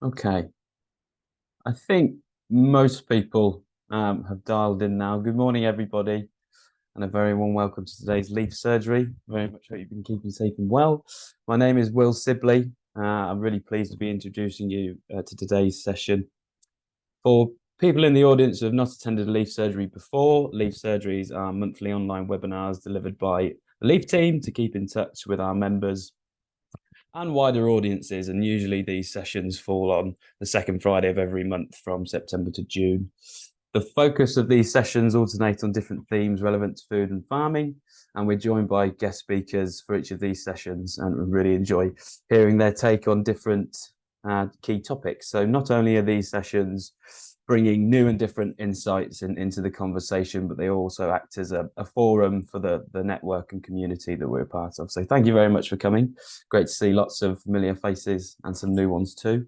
Okay, I think most people have dialed in now. Good morning, everybody, and a very warm welcome to today's Leaf Surgery. Very much hope you've been keeping safe and well. My name is Will Sibley. I'm really pleased to be introducing you to today's session. For people in the audience who have not attended a Leaf Surgery before, Leaf Surgeries are monthly online webinars delivered by the Leaf team to keep in touch with our members and wider audiences. And usually these sessions fall on the second Friday of every month from September to June. The focus of these sessions alternate on different themes relevant to food and farming, and we're joined by guest speakers for each of these sessions, and we really enjoy hearing their take on different key topics. So not only are these sessions bringing new and different insights into the conversation, but they also act as a forum for the network and community that we're a part of. So thank you very much for coming. Great to see lots of familiar faces and some new ones too.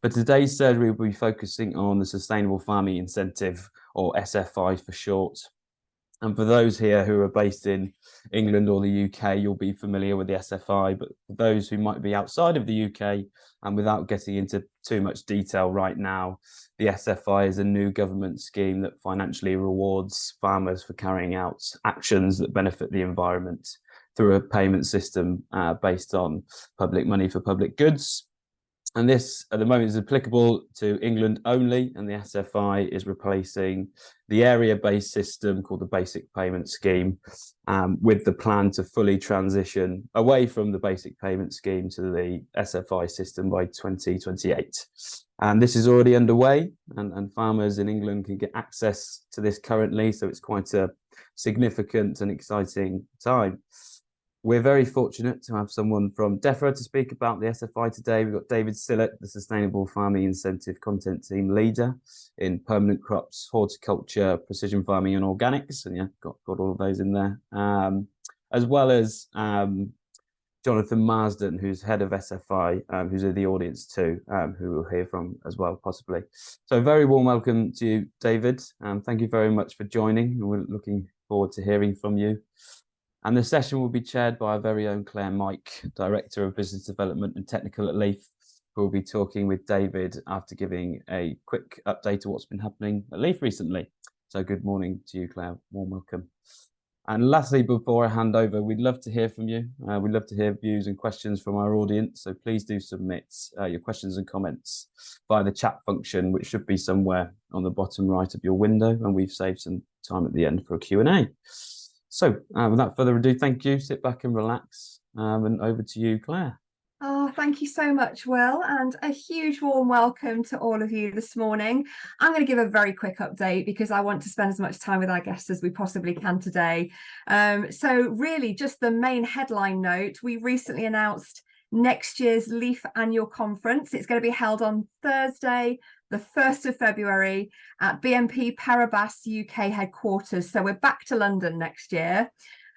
For today's surgery, we'll be focusing on the Sustainable Farming Incentive, or SFI for short. And for those here who are based in England or the UK, you'll be familiar with the SFI. But for those who might be outside of the UK, and without getting into too much detail right now, the SFI is a new government scheme that financially rewards farmers for carrying out actions that benefit the environment through a payment system based on public money for public goods. And this, at the moment, is applicable to England only, and the SFI is replacing the area-based system called the Basic Payment Scheme, with the plan to fully transition away from the Basic Payment Scheme to the SFI system by 2028. And this is already underway, and farmers in England can get access to this currently, so it's quite a significant and exciting time. We're very fortunate to have someone from DEFRA to speak about the SFI today. We've got David Sillett, the Sustainable Farming Incentive Content Team Leader in permanent crops, horticulture, precision farming and organics. And yeah, got all of those in there. As well as Jonathan Marsden, who's head of SFI, who's in the audience too, who we'll hear from as well, possibly. So very warm welcome to you, David. Thank you very much for joining. We're looking forward to hearing from you. And the session will be chaired by our very own Claire Mike, Director of Business Development and Technical at Leaf, who will be talking with David after giving a quick update of what's been happening at Leaf recently. So good morning to you, Claire. Warm welcome. And lastly, before I hand over, we'd love to hear from you. We'd love to hear views and questions from our audience. So please do submit your questions and comments via the chat function, which should be somewhere on the bottom right of your window. And we've saved some time at the end for a Q&A. So without further ado, thank you. Sit back and relax. And over to you, Claire. Oh, thank you so much, Will, and a huge warm welcome to all of you this morning. I'm going to give a very quick update because I want to spend as much time with our guests as we possibly can today. So really just the main headline note, we recently announced next year's Leaf Annual Conference. It's going to be held on Thursday, the 1st of February at BNP Paribas UK headquarters. So we're back to London next year.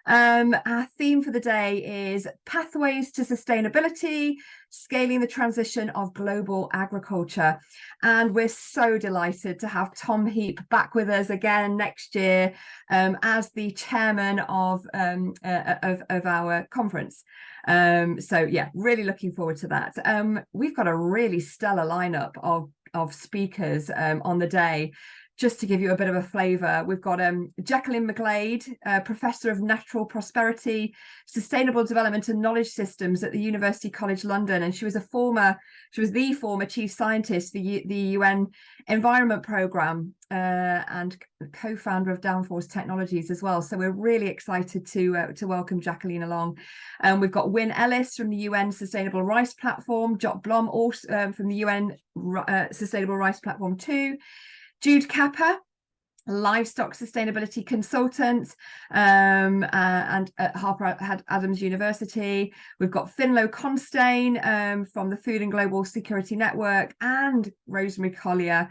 Our theme for the day is Pathways to Sustainability, Scaling the Transition of Global Agriculture. And we're so delighted to have Tom Heap back with us again next year as the chairman of our conference. So yeah, really looking forward to that. We've got a really stellar lineup of speakers on the day. Just to give you a bit of a flavour, we've got Jacqueline McGlade, Professor of Natural Prosperity, Sustainable Development and Knowledge Systems at the University College London, and she was the former Chief Scientist for the UN Environment Programme and co-founder of Downforce Technologies as well. So we're really excited to welcome Jacqueline along. We've got Wyn Ellis from the UN Sustainable Rice Platform, Jock Blom also from the UN Sustainable Rice Platform too. Jude Capper, livestock sustainability consultant and at Harper Adams University. We've got Finlo Constane from the Food and Global Security Network, and Rosemary Collier,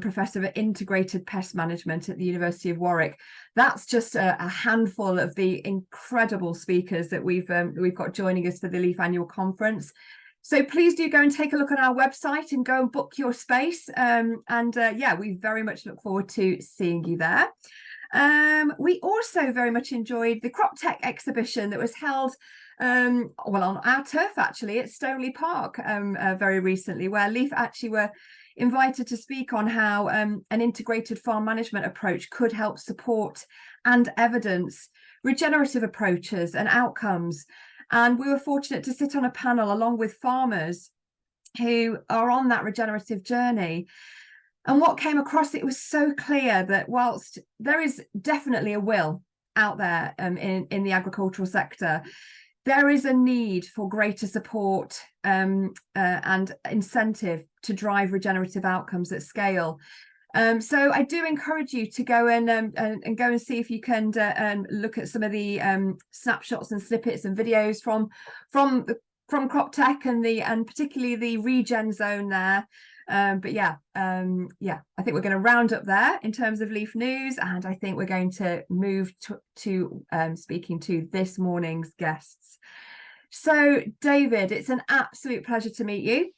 Professor of Integrated Pest Management at the University of Warwick. That's just a handful of the incredible speakers that we've got joining us for the Leaf Annual Conference. So please do go and take a look on our website and go and book your space. Yeah, we very much look forward to seeing you there. We also very much enjoyed the Crop Tech exhibition that was held well, on our turf actually at Stoneleigh Park very recently, where Leaf actually were invited to speak on how an integrated farm management approach could help support and evidence regenerative approaches and outcomes. And we were fortunate to sit on a panel along with farmers who are on that regenerative journey. And what came across, it was so clear that whilst there is definitely a will out there in the agricultural sector, there is a need for greater support and incentive to drive regenerative outcomes at scale. So I do encourage you to go and go and see if you can look at some of the snapshots and snippets and videos from Crop Tech and particularly the regen zone there. But yeah, I think we're going to round up there in terms of Leaf News, and I think we're going to move to speaking to this morning's guests. So, David, it's an absolute pleasure to meet you.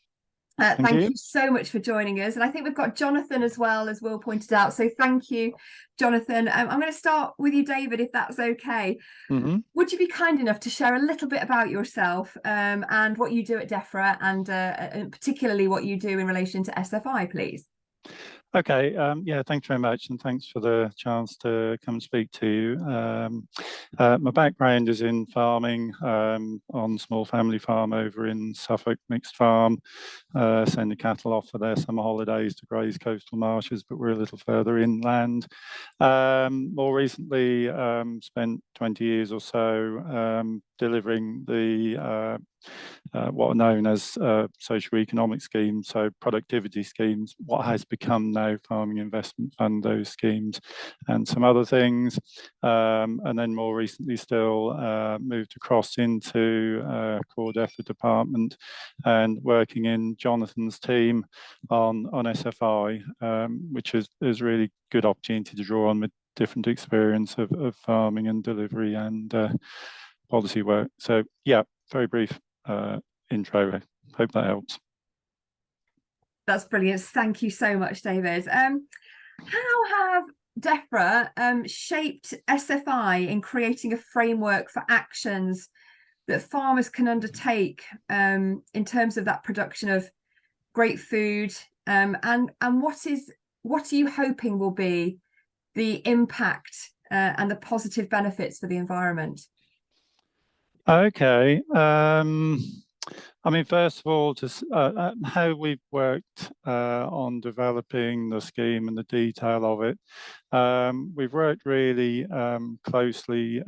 Thank you so much for joining us. And I think we've got Jonathan as well, as Will pointed out. So thank you, Jonathan. I'm going to start with you, David, if that's okay. Would you be kind enough to share a little bit about yourself and what you do at DEFRA and particularly what you do in relation to SFI, please? Okay, yeah, thanks very much, and thanks for the chance to come and speak to you. My background is in farming, on small family farm over in Suffolk, mixed farm, send the cattle off for their summer holidays to graze coastal marshes, but we're a little further inland. More recently, spent 20 years or so delivering the what are known as socio-economic schemes, so productivity schemes, what has become now Farming Investment Fund, those schemes, and some other things. And then more recently still moved across into core DEFRA department and working in Jonathan's team on SFI, which is really good opportunity to draw on with different experience of farming and delivery and policy work. So yeah, very brief intro. Hope that helps. That's brilliant. Thank you so much, David. How have DEFRA shaped SFI in creating a framework for actions that farmers can undertake in terms of that production of great food, and what are you hoping will be the impact and the positive benefits for the environment? Okay. I mean, first of all, just how we've worked on developing the scheme and the detail of it. We've worked really closely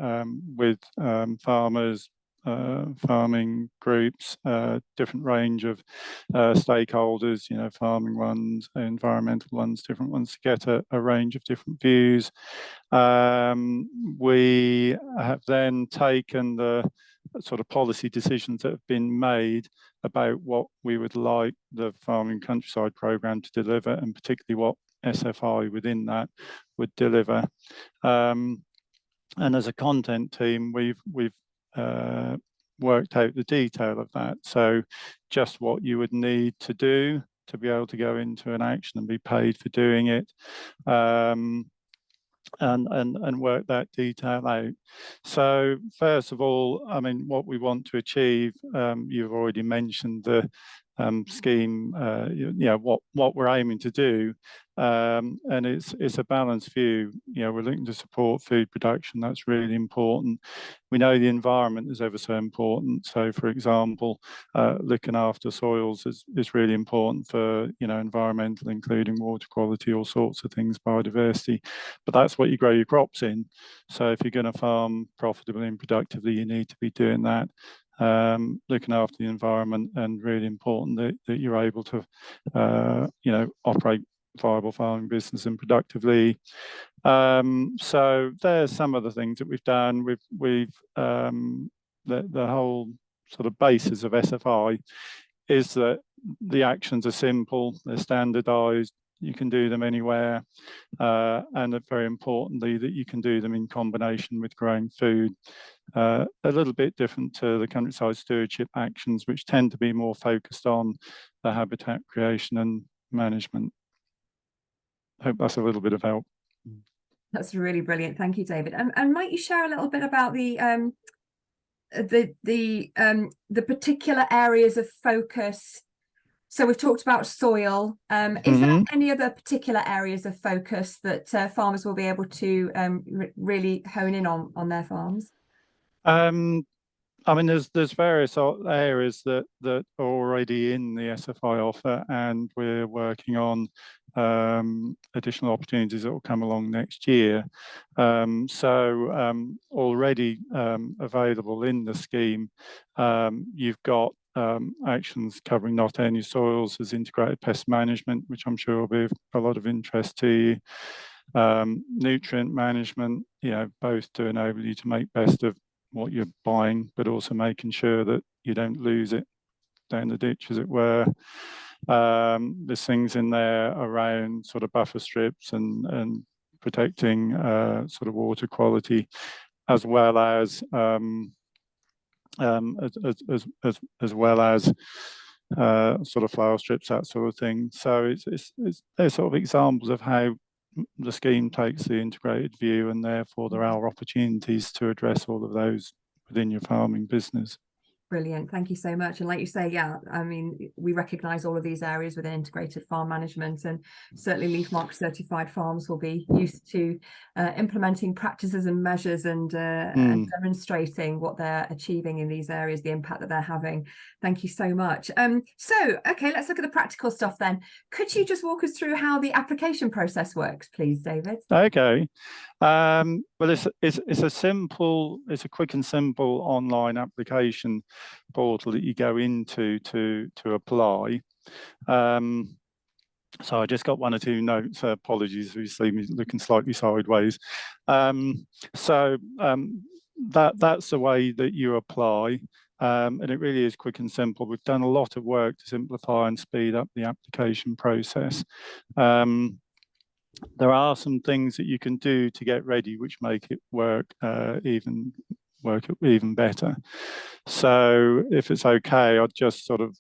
with farmers, farming groups, different range of stakeholders, you know, farming ones, environmental ones, different ones, to get a range of different views. We have then taken the sort of policy decisions that have been made about what we would like the Farming Countryside programme to deliver, and particularly what SFI within that would deliver. And as a content team, we've worked out the detail of that. So just what you would need to do to be able to go into an action and be paid for doing it. And work that detail out. So first of all, I mean, what we want to achieve, you've already mentioned the scheme, you know, what we're aiming to do, and it's a balanced view. You know, we're looking to support food production. That's really important. We know the environment is ever so important. So, for example, looking after soils is really important for, you know, environmental, including water quality, all sorts of things, biodiversity. But that's what you grow your crops in. So if you're going to farm profitably and productively, you need to be doing that. Looking after the environment, and really important that you're able to, you know, operate viable farming business and productively. So there's some of the things that we've done. We've the whole sort of basis of SFI is that the actions are simple, they're standardized, you can do them anywhere, and very importantly that you can do them in combination with growing food. A little bit different to the countryside stewardship actions, which tend to be more focused on the habitat creation and management. Hope that's a little bit of help. That's really brilliant. Thank you, David. And might you share a little bit about the the particular areas of focus. So we've talked about soil. Is there any other particular areas of focus that farmers will be able to really hone in on their farms? I mean, there's various areas that are already in the SFI offer, and we're working on additional opportunities that will come along next year. Already available in the scheme, you've got actions covering not only soils as integrated pest management, which I'm sure will be of a lot of interest to you. Nutrient management, both to enable you to make best of what you're buying, but also making sure that you don't lose it down the ditch, as it were. There's things in there around sort of buffer strips and protecting sort of water quality, as well as sort of flower strips, that sort of thing. So they're sort of examples of how the scheme takes the integrated view, and therefore there are opportunities to address all of those within your farming business. Brilliant. Thank you so much. And like you say, yeah, I mean, we recognise all of these areas within integrated farm management, and certainly Leaf Mark certified farms will be used to implementing practices and measures and demonstrating what they're achieving in these areas, the impact that they're having. Thank you so much. Okay, let's look at the practical stuff then. Could you just walk us through how the application process works, please, David? Okay. Well, it's a quick and simple online application portal that you go into to apply. So I just got one or two notes. Apologies if you see me looking slightly sideways. That's the way that you apply. And it really is quick and simple. We've done a lot of work to simplify and speed up the application process. There are some things that you can do to get ready which make it work even better. So if it's okay, I'll just sort of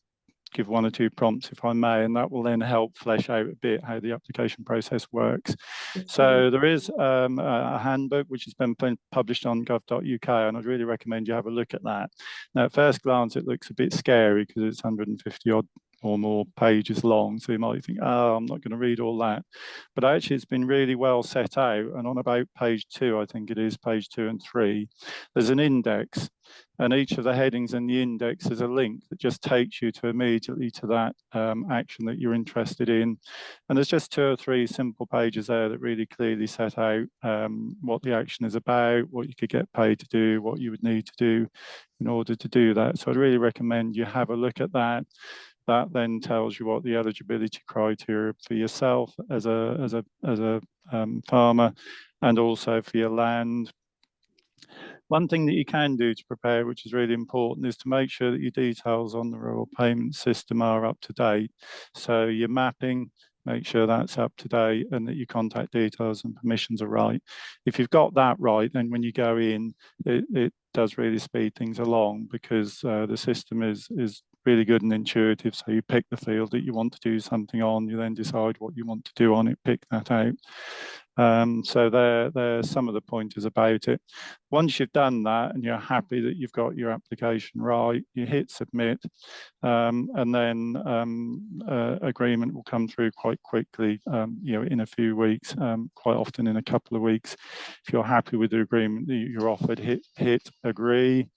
give one or two prompts, if I may, and that will then help flesh out a bit how the application process works. So there is a handbook which has been published on gov.uk, and I'd really recommend you have a look at that. Now, at first glance, it looks a bit scary because it's 150 odd or more pages long, so you might think, oh, I'm not going to read all that, but actually it's been really well set out, and on about page 2, I think it is page 2 and 3, there's an index, and each of the headings in the index is a link that just takes you immediately to that action that you're interested in. And there's just 2 or 3 simple pages there that really clearly set out what the action is about, what you could get paid to do, what you would need to do in order to do that. So I'd really recommend you have a look at that. That then tells you what the eligibility criteria for yourself as a farmer, and also for your land. One thing that you can do to prepare, which is really important, is to make sure that your details on the rural payment system are up to date. So your mapping, make sure that's up to date, and that your contact details and permissions are right. If you've got that right, then when you go in, it does really speed things along, because the system is really good and intuitive. So you pick the field that you want to do something on, you then decide what you want to do on it, pick that out. So there's some of the pointers about it. Once you've done that and you're happy that you've got your application right, you hit submit, and then agreement will come through quite quickly, in a few weeks, quite often in a couple of weeks. If you're happy with the agreement that you're offered, hit agree,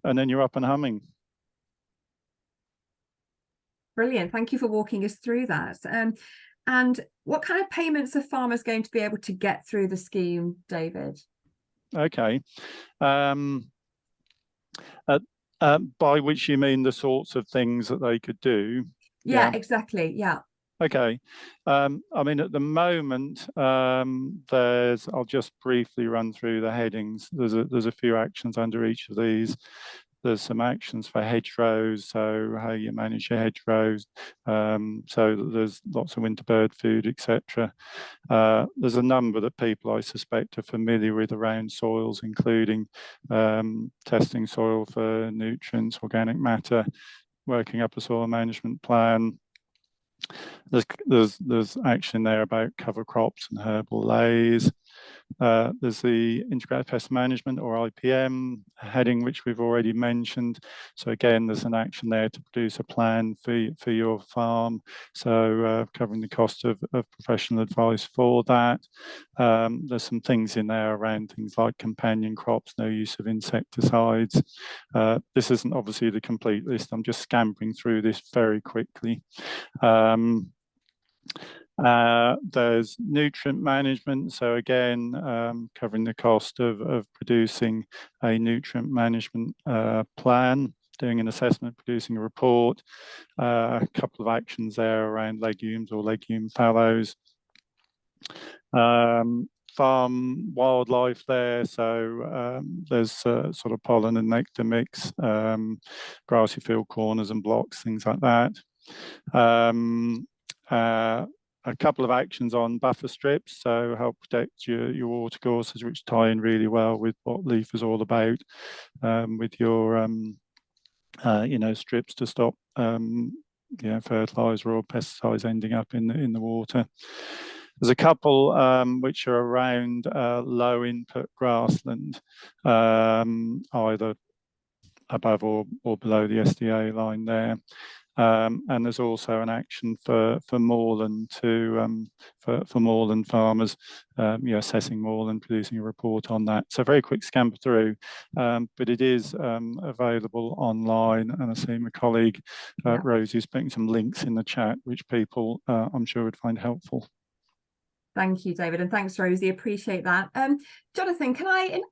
and then you're up and humming. Brilliant. Thank you for walking us through that. And what kind of payments are farmers going to be able to get through the scheme, David? Okay. By which you mean the sorts of things that they could do? Yeah, exactly. Yeah. Okay. I mean, at the moment, I'll just briefly run through the headings. There's a few actions under each of these. There's some actions for hedgerows, so how you manage your hedgerows. So there's lots of winter bird food, etc. There's a number that people, I suspect, are familiar with around soils, including testing soil for nutrients, organic matter, working up a soil management plan. There's action there about cover crops and herbal lays. There's the integrated pest management, or IPM heading, which we've already mentioned. So again, there's an action there to produce a plan for your farm. So covering the cost of professional advice for that. There's some things in there around things like companion crops, no use of insecticides. This isn't obviously the complete list. I'm just scampering through this very quickly. There's nutrient management. So again, covering the cost of producing a nutrient management plan, doing an assessment, producing a report. A couple of actions there around legumes or legume fallows. Farm wildlife there, so there's sort of pollen and nectar mix, grassy field corners and blocks, things like that. A couple of actions on buffer strips, so help protect your water courses, which tie in really well with what LEAF is all about, with your strips to stop fertilizer or pesticides ending up in the water. There's a couple which are around low input grassland, either above or below the SDA line there. And there's also an action for moorland for moorland farmers, assessing moorland, producing a report on that. So very quick scamper through, but it is available online. And I see my colleague Rosie's putting some links in the chat, which people I'm sure would find helpful. Thank you, David, and thanks, Rosie. Appreciate that. Jonathan, can I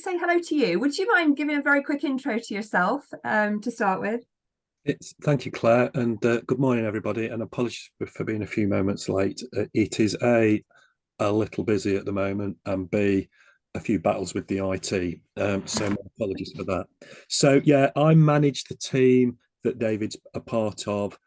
say hello to you? Would you mind giving a very quick intro to yourself to start with? Thank you, Claire, and good morning, everybody. And apologies for being a few moments late. It is a little busy at the moment, and B, a few battles with the IT. So my apologies for that. So yeah, I manage the team that David's a part of.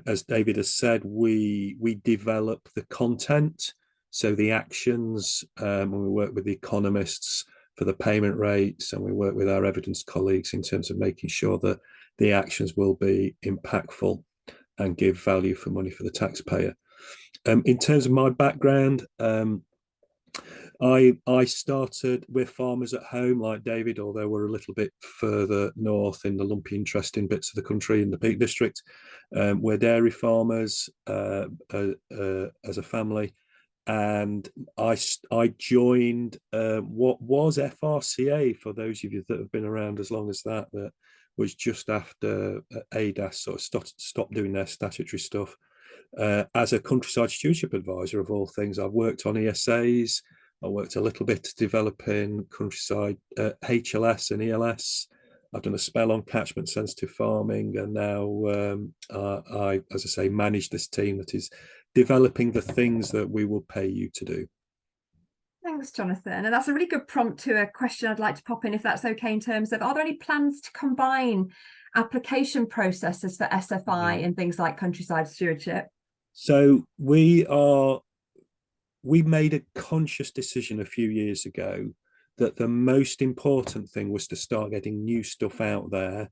As David has said, we develop the content, so the actions, and we work with the economists for the payment rates, and we work with our evidence colleagues in terms of making sure that the actions will be impactful and give value for money for the taxpayer. In terms of my background, I started with farmers at home like David, although we're a little bit further north in the lumpy, interesting bits of the country in the Peak District. We're dairy farmers as a family. And I joined what was FRCA, for those of you that have been around as long as that was just after ADAS sort of stopped doing their statutory stuff. As a countryside stewardship advisor, of all things, I've worked on ESAs. I worked a little bit developing countryside HLS and ELS. I've done a spell on catchment sensitive farming, and now I, as I say, manage this team that is developing the things that we will pay you to do. Thanks, Jonathan. And that's a really good prompt to a question I'd like to pop in, if that's okay, in terms of, are there any plans to combine application processes for SFI and things like countryside stewardship? So we made a conscious decision a few years ago that the most important thing was to start getting new stuff out there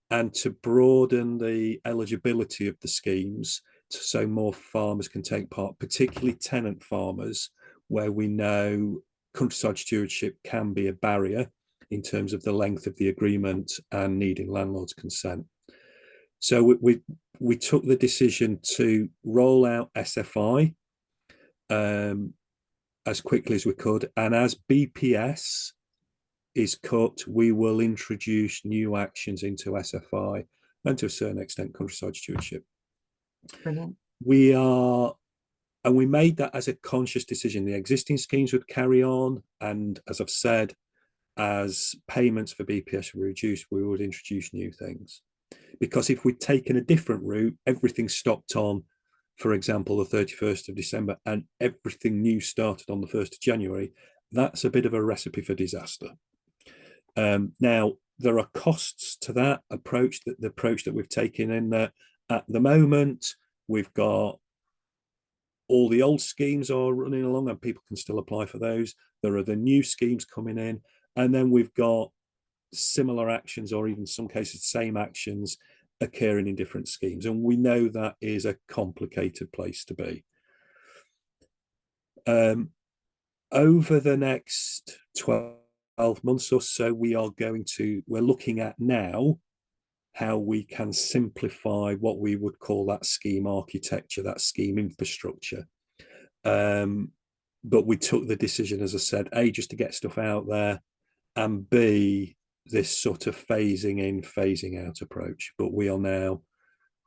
and to broaden the eligibility of the schemes so more farmers can take part, particularly tenant farmers, where we know countryside stewardship can be a barrier in terms of the length of the agreement and needing landlord's consent. So we took the decision to roll out SFI as quickly as we could, and as BPS is cut, we will introduce new actions into SFI and to a certain extent countryside stewardship. Brilliant. We made that as a conscious decision. The existing schemes would carry on, and as I've said, as payments for BPS were reduced, we would introduce new things. Because if we'd taken a different route, everything stopped on, for example, the 31st of December, and everything new started on the 1st of January, that's a bit of a recipe for disaster. Now, there are costs to that approach, the approach that we've taken, in that at the moment, we've got all the old schemes are running along and people can still apply for those. There are the new schemes coming in, and then we've got similar actions, or even some cases same actions, occurring in different schemes, and we know that is a complicated place to be. over the next 12 months or so, we're looking at now how we can simplify what we would call that scheme architecture, that scheme infrastructure. But we took the decision, as I said, A, just to get stuff out there, and B, this sort of phasing in, phasing out approach. But we are now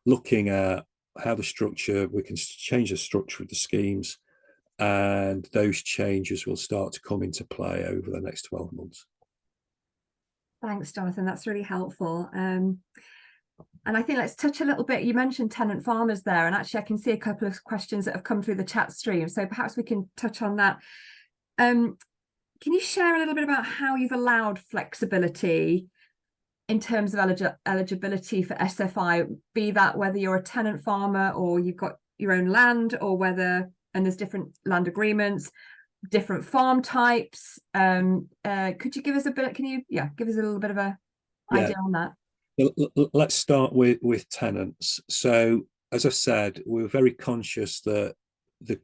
looking at how we can change the structure of the schemes, and those changes will start to come into play over the next 12 months. Thanks, Jonathan. That's really helpful. And I think let's touch a little bit. You mentioned tenant farmers there, and actually I can see a couple of questions that have come through the chat stream. So perhaps we can touch on that. Can you share a little bit about how you've allowed flexibility in terms of eligibility for SFI, be that whether you're a tenant farmer or you've got your own land, or whether, and there's different land agreements, different farm types. Could you give us a bit, give us a little bit of a idea on that? Let's start with tenants. So, as I said, we're very conscious that the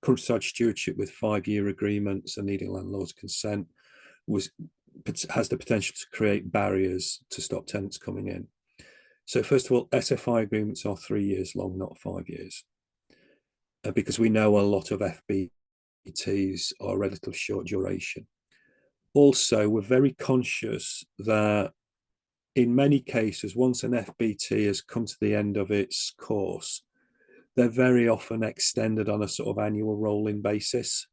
countryside stewardship with 5-year agreements and needing landlord's consent has the potential to create barriers to stop tenants coming in. So first of all, SFI agreements are 3 years long, not 5 years, because we know a lot of FBTs are relatively short duration. Also, we're very conscious that in many cases, once an FBT has come to the end of its course, they're very often extended on a sort of annual rolling basis.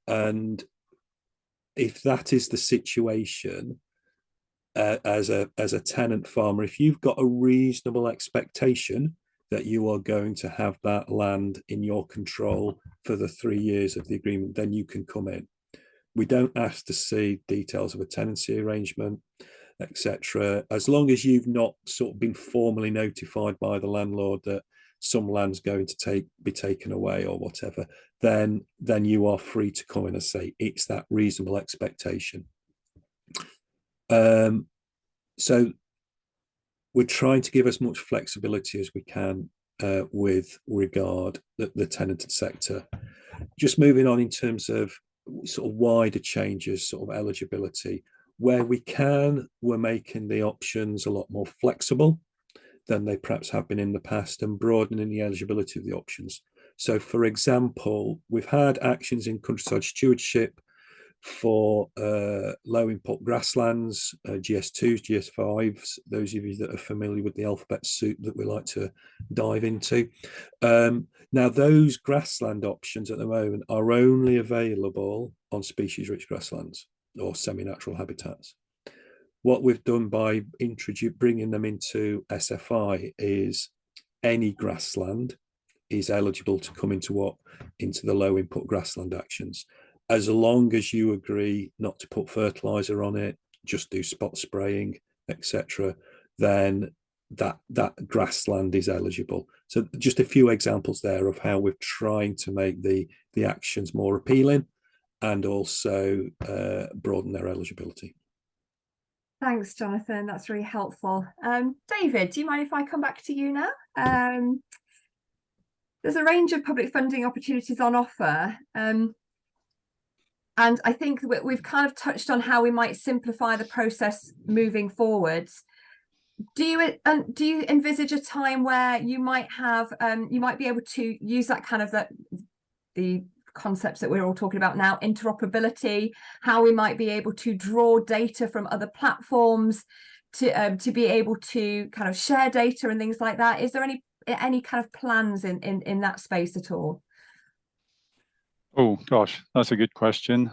And if that is the situation, as a tenant farmer, if you've got a reasonable expectation that you are going to have that land in your control for the 3 years of the agreement, then you can come in. We don't ask to see details of a tenancy arrangement, etc. As long as you've not sort of been formally notified by the landlord that some land's going to be taken away or whatever, then you are free to come in and say it's that reasonable expectation. So we're trying to give as much flexibility as we can with regard to the tenanted sector. Just moving on in terms of sort of wider changes, sort of eligibility, where we can, we're making the options a lot more flexible than they perhaps have been in the past, and broadening the eligibility of the options. So, for example, we've had actions in countryside stewardship for low input grasslands, GS2s, GS5s, those of you that are familiar with the alphabet soup that we like to dive into. Now, those grassland options at the moment are only available on species-rich grasslands or semi-natural habitats. What we've done by bringing them into SFI is any grassland is eligible to come into the low input grassland actions, as long as you agree not to put fertilizer on it, just do spot spraying, etc. Then that grassland is eligible. So just a few examples there of how we're trying to make the actions more appealing and also broaden their eligibility. Thanks, Jonathan. That's really helpful. David, do you mind if I come back to you now? There's a range of public funding opportunities on offer. And I think we've kind of touched on how we might simplify the process moving forwards. Do you envisage a time where you might be able to use that kind of the concepts that we're all talking about now, interoperability, how we might be able to draw data from other platforms to be able to kind of share data and things like that? Is there any kind of plans in that space at all? Oh gosh, that's a good question.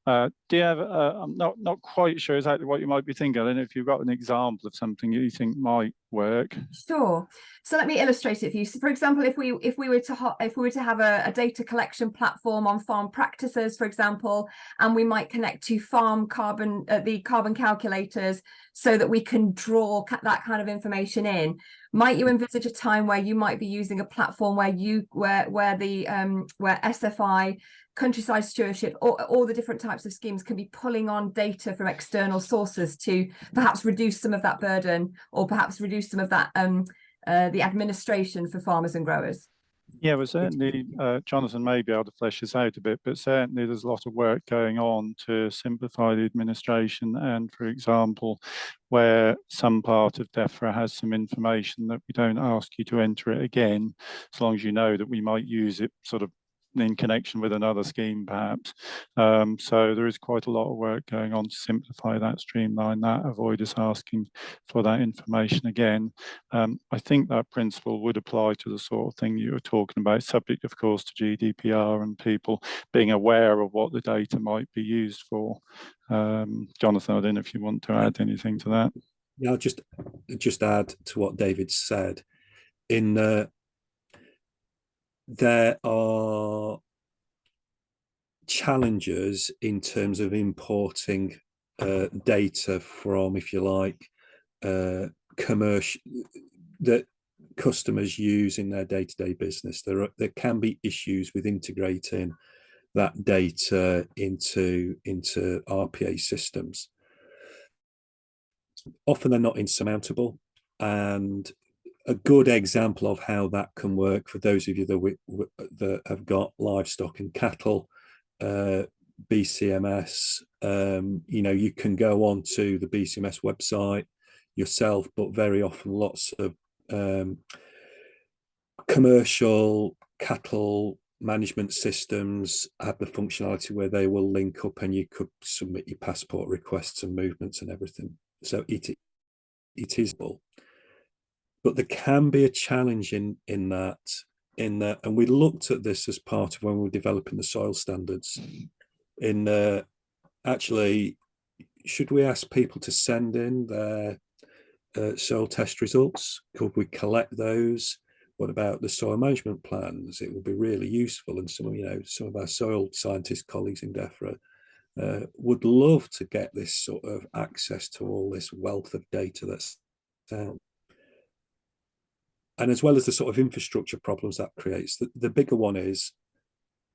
Do you have? I'm not quite sure exactly what you might be thinking. I don't know if you've got an example of something you think might work. Sure. So let me illustrate it for you. So, for example, if we were to have a data collection platform on farm practices, for example, and we might connect to the carbon calculators so that we can draw that kind of information in. Might you envisage a time where you might be using a platform where SFI, countryside stewardship, or all the different types of schemes can be pulling on data from external sources to perhaps reduce some of that burden, or perhaps reduce some of that the administration for farmers and growers? Yeah, well, certainly, Jonathan may be able to flesh this out a bit, but certainly there's a lot of work going on to simplify the administration. And for example, where some part of DEFRA has some information that we don't ask you to enter it again, as long as you know that we might use it sort of in connection with another scheme, perhaps. So there is quite a lot of work going on to simplify that, streamline that, avoid us asking for that information again. I think that principle would apply to the sort of thing you were talking about, subject, of course, to GDPR and people being aware of what the data might be used for. Jonathan, I don't know if you want to add anything to that. Yeah, I'll just add to what David said. There are challenges in terms of importing data from, if you like, commercial that customers use in their day-to-day business. There can be issues with integrating that data into RPA systems. Often they're not insurmountable, and a good example of how that can work for those of you that have got livestock and cattle, BCMS, you can go on to the BCMS website yourself, but very often lots of commercial cattle management systems have the functionality where they will link up and you could submit your passport requests and movements and everything. So it is, but there can be a challenge in that, and we looked at this as part of when we were developing the soil standards. Actually, should we ask people to send in their soil test results? Could we collect those? What about the soil management plans? It would be really useful, and some of our soil scientist colleagues in DEFRA would love to get this sort of access to all this wealth of data that's out. And as well as the sort of infrastructure problems that creates, the bigger one is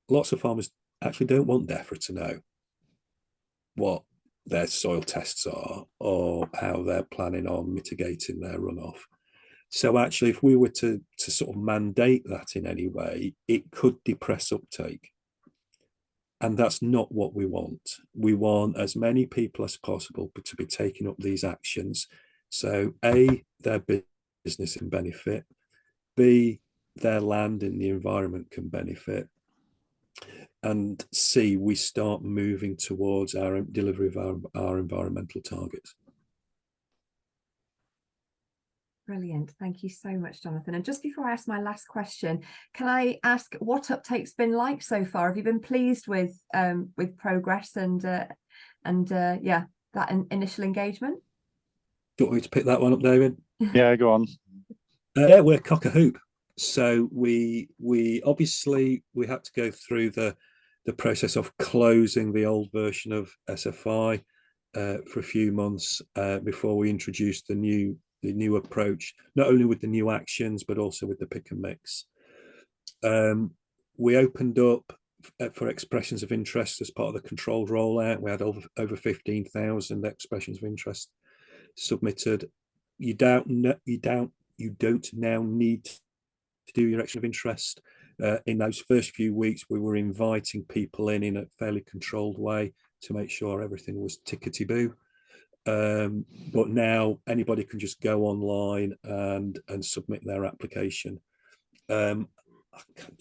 lots of farmers actually don't want DEFRA to know what their soil tests are or how they're planning on mitigating their runoff. So actually, if we were to sort of mandate that in any way, it could depress uptake. And that's not what we want. We want as many people as possible to be taking up these actions. So A, their business can benefit. B, their land and the environment can benefit. And C, we start moving towards our delivery of our environmental targets. Brilliant. Thank you so much, Jonathan. And just before I ask my last question, can I ask what uptake's been like so far? Have you been pleased with progress and yeah, that initial engagement? Do you want me to pick that one up, David? Yeah, go on. Yeah, we're cock a hoop. So we obviously had to go through the process of closing the old version of SFI for a few months before we introduced the new approach, not only with the new actions, but also with the pick and mix. We opened up for expressions of interest as part of the controlled rollout. We had over 15,000 expressions of interest submitted. You don't now need to do your expression of interest. In those first few weeks, we were inviting people in a fairly controlled way to make sure everything was tickety-boo. But now anybody can just go online and submit their application. I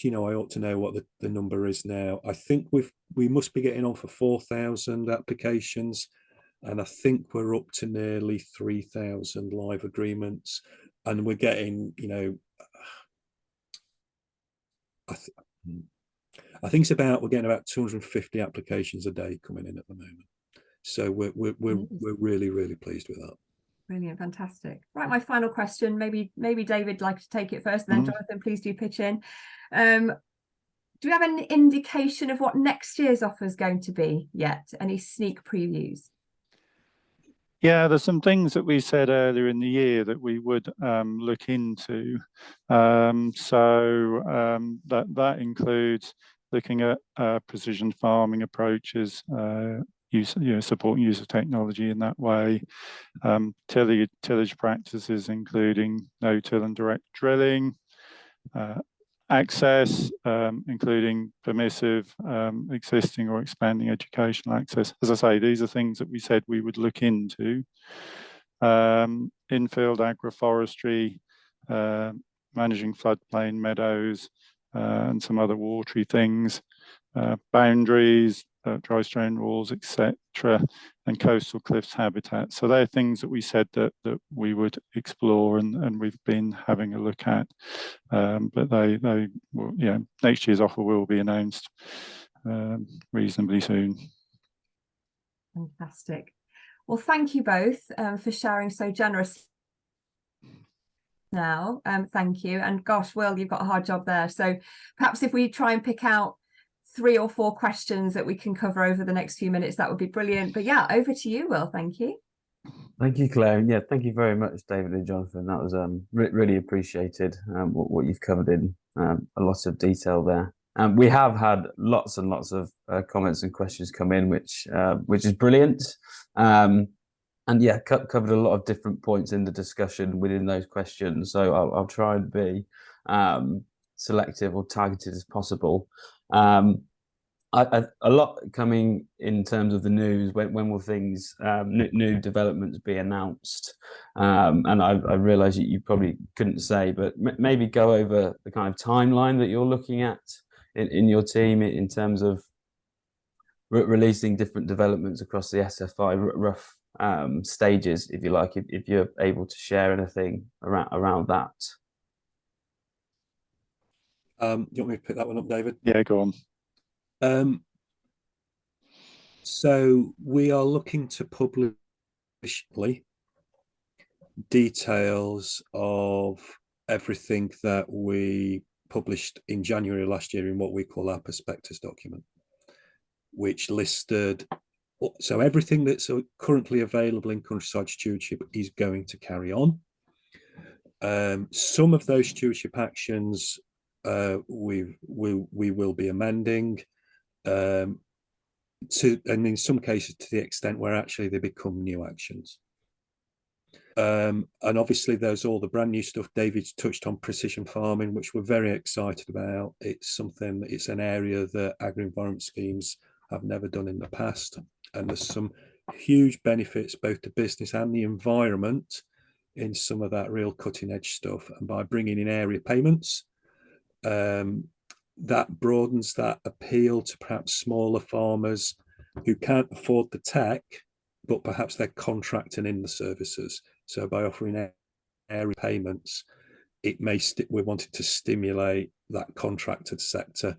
ought to know what the number is now. I think we must be getting on for 4,000 applications, and I think we're up to nearly 3,000 live agreements, and we're getting, I think we're getting about 250 applications a day coming in at the moment. So we're really, really pleased with that. Brilliant, fantastic. Right, my final question. Maybe David like to take it first, and then Jonathan, please do pitch in. Do we have an indication of what next year's offer is going to be yet? Any sneak previews? Yeah, there's some things that we said earlier in the year that we would look into. That includes looking at precision farming approaches, supporting use of technology in that way, tillage practices, including no-till and direct drilling, access, including permissive, existing or expanding educational access. As I say, these are things that we said we would look into. Infield agroforestry, managing floodplain meadows, and some other watery things, boundaries, dry stone walls, etc., and coastal cliffs habitat. So they're things that we said that we would explore, and we've been having a look at. But they will, next year's offer will be announced reasonably soon. Fantastic. Well, thank you both for sharing so generously now. Thank you. And gosh, Will, you've got a hard job there. So perhaps if we try and pick out 3 or 4 questions that we can cover over the next few minutes, that would be brilliant. But yeah, over to you, Will. Thank you. Thank you, Claire. And yeah, thank you very much, David and Jonathan. That was really appreciated, what you've covered in a lot of detail there. We have had lots and lots of comments and questions come in, which is brilliant. And yeah, covered a lot of different points in the discussion within those questions. So I'll try and be selective or targeted as possible. A lot coming in terms of the news. When will things, new developments be announced? And I realise you probably couldn't say, but maybe go over the kind of timeline that you're looking at in your team in terms of releasing different developments across the SFI, rough stages, if you like, if you're able to share anything around that. You want me to pick that one up, David? Yeah, go on. So we are looking to publish details of everything that we published in January last year in what we call our prospectus document, which listed, so everything that's currently available in countryside stewardship is going to carry on. Some of those stewardship actions we will be amending, and in some cases to the extent where actually they become new actions. And obviously there's all the brand new stuff. David's touched on precision farming, which we're very excited about. It's an area that agri-environment schemes have never done in the past, and there's some huge benefits both to business and the environment in some of that real cutting edge stuff. And by bringing in area payments, that broadens that appeal to perhaps smaller farmers who can't afford the tech, but perhaps they're contracting in the services. So by offering area payments, we're wanting to stimulate that contracted sector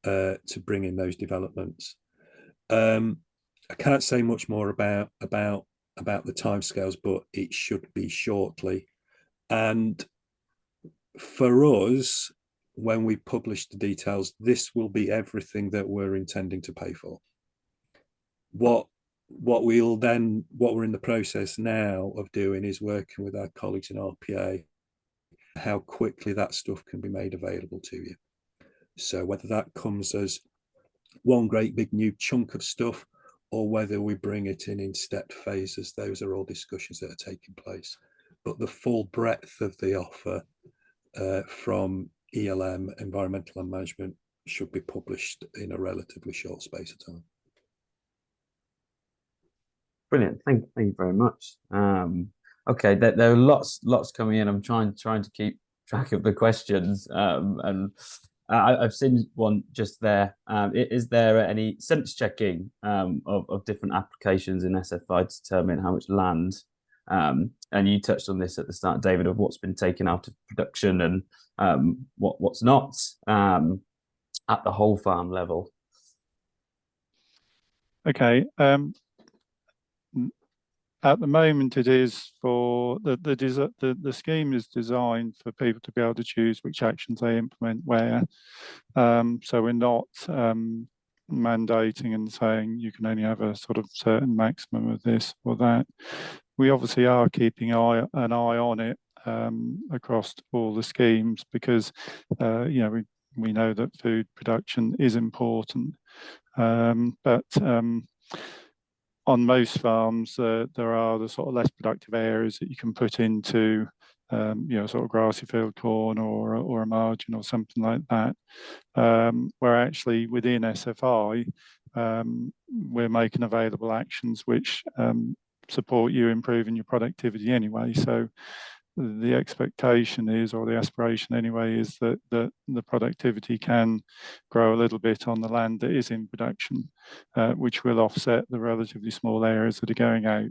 to bring in those developments. I can't say much more about the timescales, but it should be shortly. And for us, when we publish the details, this will be everything that we're intending to pay for. What we're in the process now of doing is working with our colleagues in RPA, how quickly that stuff can be made available to you. So whether that comes as one great big new chunk of stuff, or whether we bring it in step phases, those are all discussions that are taking place. But the full breadth of the offer from ELM, environmental and management, should be published in a relatively short space of time. Brilliant. Thank you very much. Okay, there are lots coming in. I'm trying to keep track of the questions, and I've seen one just there. Is there any sense checking of different applications in SFI to determine how much land? And you touched on this at the start, David, of what's been taken out of production and what's not at the whole farm level. Okay. At the moment, it is for the scheme is designed for people to be able to choose which actions they implement where. So we're not mandating and saying you can only have a sort of certain maximum of this or that. We obviously are keeping an eye on it across all the schemes, because we know that food production is important, but on most farms, there are the sort of less productive areas that you can put into sort of grassy field corn or a margin or something like that, where actually within SFI, we're making available actions which support you improving your productivity anyway. So the expectation is, or the aspiration anyway, is that the productivity can grow a little bit on the land that is in production, which will offset the relatively small areas that are going out.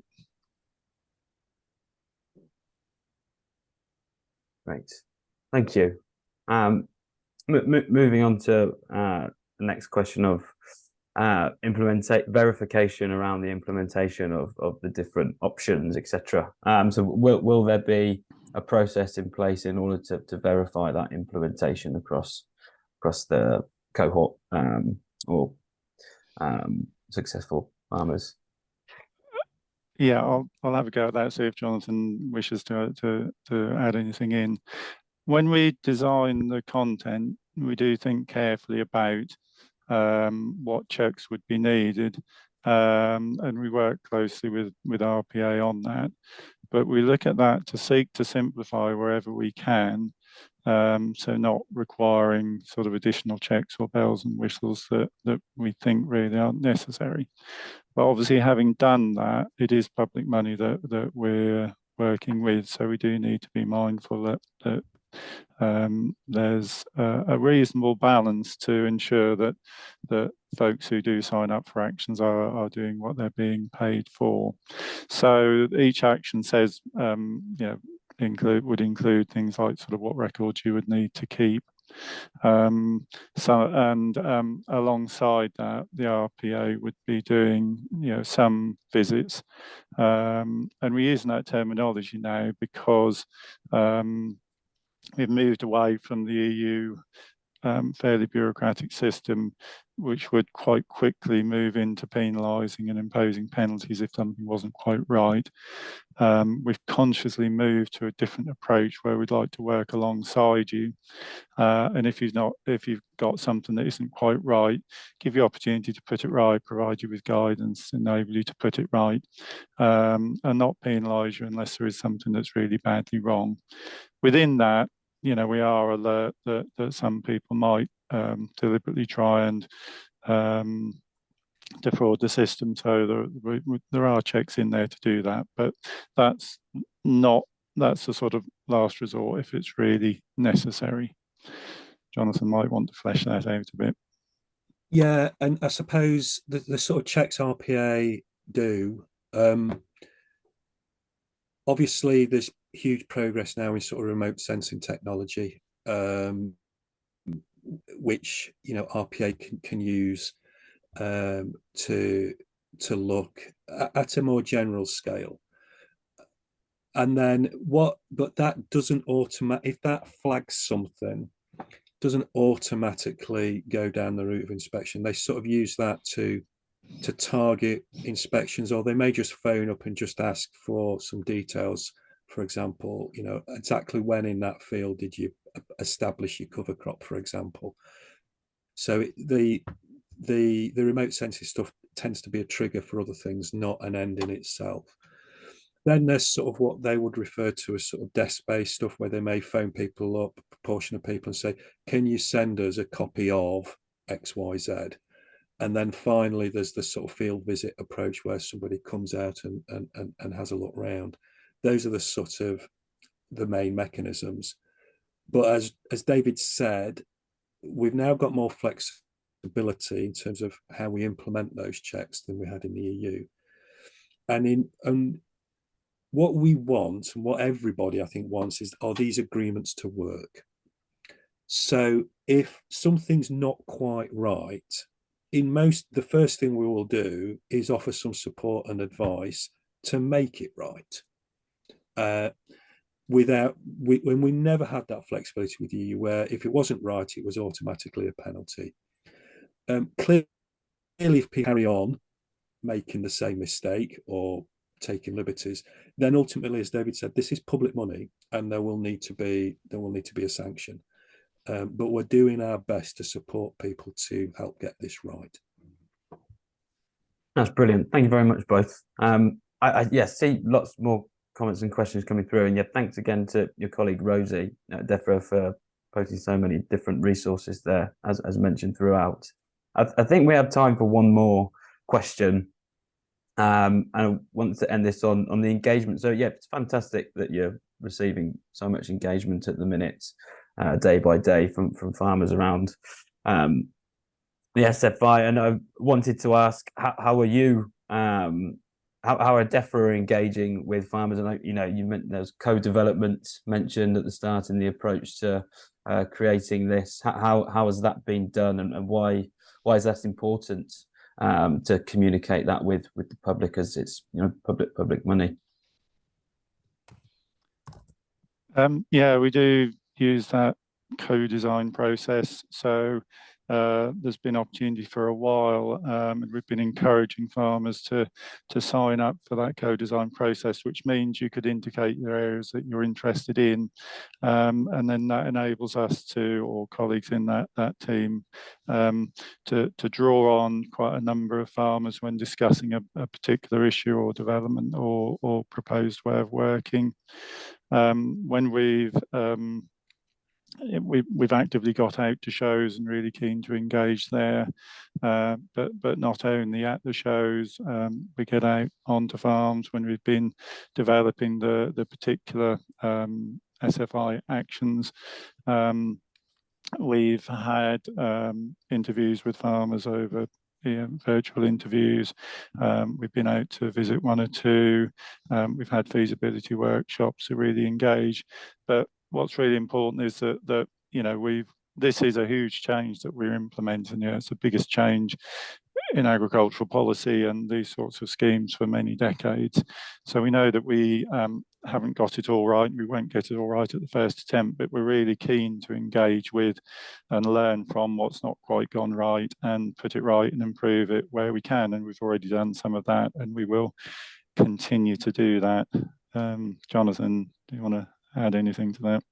Great, thank you. Moving on to the next question of verification around the implementation of the different options, etc. So will there be a process in place in order to verify that implementation across the cohort or successful farmers? Yeah, I'll have a go at that, see if Jonathan wishes to add anything in. When we design the content, we do think carefully about what checks would be needed, and we work closely with RPA on that. But we look at that to seek to simplify wherever we can, so not requiring sort of additional checks or bells and whistles that we think really aren't necessary. But obviously, having done that, it is public money that we're working with, so we do need to be mindful that there's a reasonable balance to ensure that folks who do sign up for actions are doing what they're being paid for. So each action says, would include things like sort of what records you would need to keep. Alongside that, the RPA would be doing some visits, and we're using that terminology now because we've moved away from the EU fairly bureaucratic system, which would quite quickly move into penalising and imposing penalties if something wasn't quite right. We've consciously moved to a different approach where we'd like to work alongside you, and if you've got something that isn't quite right, give you opportunity to put it right, provide you with guidance, enable you to put it right, and not penalise you unless there is something that's really badly wrong. Within that, we are alert that some people might deliberately try and defraud the system. So there are checks in there to do that, but that's the sort of last resort if it's really necessary. Jonathan might want to flesh that out a bit. Yeah, and I suppose the sort of checks RPA do, obviously there's huge progress now in sort of remote sensing technology, which RPA can use to look at a more general scale. And then but that doesn't if that flags something, doesn't automatically go down the route of inspection. They sort of use that to target inspections, or they may just phone up and just ask for some details. For example, exactly when in that field did you establish your cover crop, for example. So the remote sensing stuff tends to be a trigger for other things, not an end in itself. Then there's sort of what they would refer to as sort of desk-based stuff, where they may phone people up, a proportion of people, and say, can you send us a copy of XYZ? And then finally, there's the sort of field visit approach where somebody comes out and has a look round. Those are the sort of the main mechanisms. But as David said, we've now got more flexibility in terms of how we implement those checks than we had in the EU. And what we want, and what everybody I think wants, are these agreements to work. So if something's not quite right, the first thing we will do is offer some support and advice to make it right. When we never had that flexibility with you, where if it wasn't right, it was automatically a penalty. Clearly, if people carry on making the same mistake or taking liberties, then ultimately, as David said, this is public money, and there will need to be a sanction. But we're doing our best to support people to help get this right. That's brilliant. Thank you very much, both. I see lots more comments and questions coming through. And yeah, thanks again to your colleague Rosie at DEFRA for posting so many different resources there, as mentioned throughout. I think we have time for one more question. And I want to end this on the engagement. So yeah, it's fantastic that you're receiving so much engagement at the minute, day by day from farmers around the SFI. And I wanted to ask, how are you? How are DEFRA engaging with farmers? And you meant there's co-development mentioned at the start in the approach to creating this. How has that been done, and why is that important to communicate that with the public, as it's public money? Yeah, we do use that co-design process. So there's been opportunity for a while, and we've been encouraging farmers to sign up for that co-design process, which means you could indicate the areas that you're interested in, and then that enables us or colleagues in that team to draw on quite a number of farmers when discussing a particular issue or development or proposed way of working. When we've actively got out to shows and really keen to engage there, but not only at the shows. We get out onto farms when we've been developing the particular SFI actions. We've had interviews with farmers over virtual interviews. We've been out to visit one or two. We've had feasibility workshops to really engage. But what's really important is that this is a huge change that we're implementing. It's the biggest change in agricultural policy and these sorts of schemes for many decades. So we know that we haven't got it all right. We won't get it all right at the first attempt, but we're really keen to engage with and learn from what's not quite gone right and put it right and improve it where we can. And we've already done some of that, and we will continue to do that. Jonathan, do you want to add anything to that?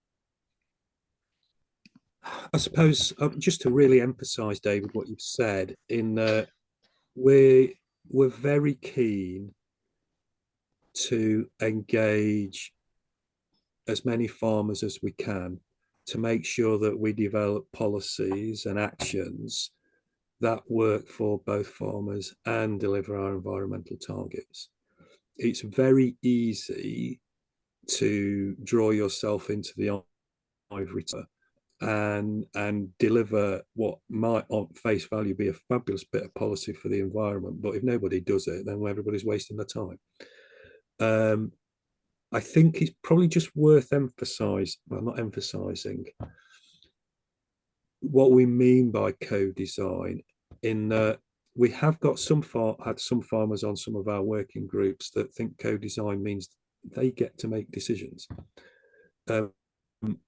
I suppose just to really emphasize, David, what you've said, in that we're very keen to engage as many farmers as we can to make sure that we develop policies and actions that work for both farmers and deliver our environmental targets. It's very easy to draw yourself into the ivory tower and deliver what might on face value be a fabulous bit of policy for the environment, but if nobody does it, then everybody's wasting their time. I think it's probably just worth not emphasizing what we mean by co-design, in that we have got had some farmers on some of our working groups that think co-design means they get to make decisions.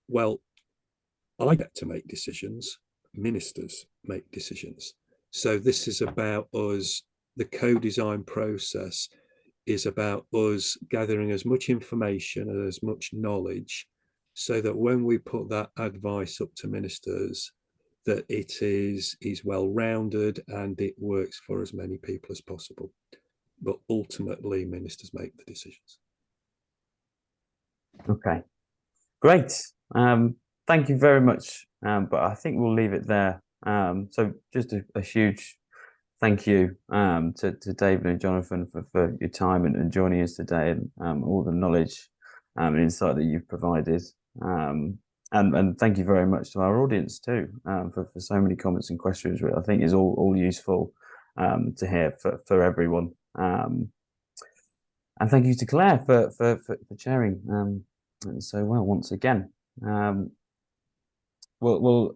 Well, I get to make decisions, ministers make decisions. So this is about us. The co-design process is about us gathering as much information and as much knowledge so that when we put that advice up to ministers, that it is well-rounded and it works for as many people as possible. But ultimately, ministers make the decisions. Okay, great. Thank you very much. But I think we'll leave it there. So just a huge thank you to David and Jonathan for your time and joining us today, and all the knowledge and insight that you've provided. And thank you very much to our audience too, for so many comments and questions, which I think is all useful to hear for everyone. And thank you to Claire for chairing so well once again. We'll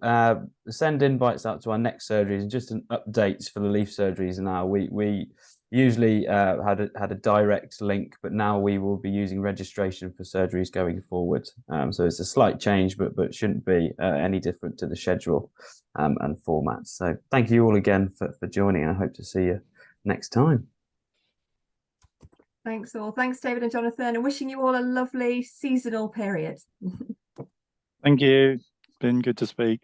send invites out to our next surgeries, and just an update for the leaf surgeries now. We usually had a direct link, but now we will be using registration for surgeries going forward. So it's a slight change, but shouldn't be any different to the schedule and format. So thank you all again for joining. I hope to see you next time. Thanks all. Thanks, David and Jonathan, and wishing you all a lovely seasonal period. Thank you. Been good to speak.